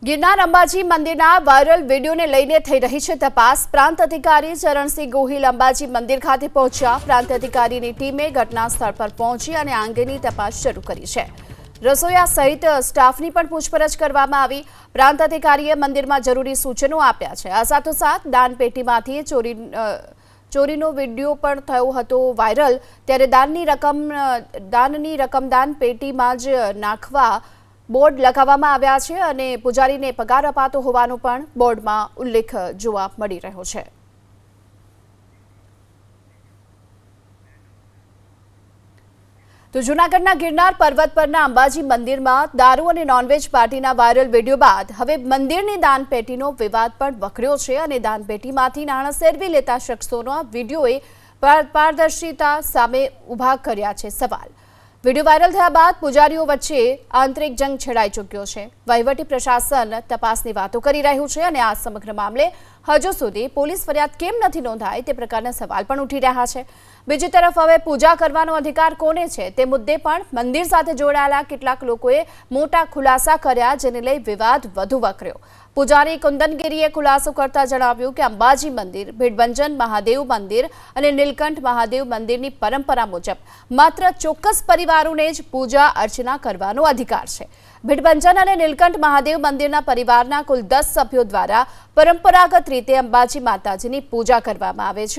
ગિરનાર અંબાજી મંદિરના વાયરલ વિડીયોને લઈને થઈ રહી છે તપાસ। પ્રાંત અધિકારી ચરણસિંહ ગોહિલ અંબાજી મંદિર ખાતે પહોંચ્યા। પ્રાંત અધિકારીની ટીમે ઘટના સ્થળ પર પહોંચી અને આ અંગેની તપાસ શરૂ કરી છે। રસોઈયા સહિત સ્ટાફની પણ પૂછપરછ કરવામાં આવી। પ્રાંત અધિકારીએ મંદિરમાં જરૂરી સૂચનો આપ્યા છે। આ સાથોસાથ દાનપેટીમાંથી ચોરીનો વિડીયો પણ થયો હતો વાયરલ। ત્યારે દાનની રકમ દાનપેટીમાં જ નાખવા બોર્ડ લગાવવામાં આવ્યા છે અને પૂજારીને પગાર અપાતો હોવાનો પણ બોર્ડમાં ઉલ્લેખ જોવા મળી રહ્યો છે। તો જૂનાગઢના ગિરનાર પર્વત પરના અંબાજી મંદિરમાં દારૂ અને નોનવેજ પાર્ટીના વાયરલ વિડીયો બાદ હવે મંદિરની દાનપેટીનો વિવાદ પણ વકર્યો છે અને દાનપેટીમાંથી નાણાં સેરવી લેતા શખ્સોનો વિડીયોએ પારદર્શિતા સામે ઊભા કર્યા છે સવાલ। વિડીયો વાયરલ થયા બાદ પૂજારીઓ વચ્ચે આંતરિક જંગ છેડાઈ ચૂક્યો છે। વહીવટી પ્રશાસન તપાસની વાતો કરી રહ્યું છે અને આ સમગ્ર મામલે હજુ સુધી પોલીસ ફરિયાદ કેમ નથી નોંધાઈ તે પ્રકારના સવાલ પણ ઉઠી રહ્યા છે। બીજી તરફ હવે પૂજા કરવાનો અધિકાર કોને છે તે મુદ્દે પણ મંદિર સાથે જોડાયેલા કેટલાક લોકોએ મોટા ખુલાસા કર્યા, જેને લઈ વિવાદ વધુ વકર્યો। પૂજારી કુંદનગીરીએ ખુલાસો કરતા જણાવ્યું કે અંબાજી મંદિર, ભીડભંજન મહાદેવ મંદિર અને નીલકંઠ મહાદેવ મંદિરની પરંપરા મુજબ માત્ર ચોક્કસ પરિવારોને જ પૂજા અર્ચના કરવાનો અધિકાર છે। ભીડભંજન અને નીલકંઠ મહાદેવ મંદિરના પરિવારના કુલ 10 સભ્યો દ્વારા પરંપરાગત રીતે અંબાજી માતાજીની પૂજા કરવામાં આવે છે।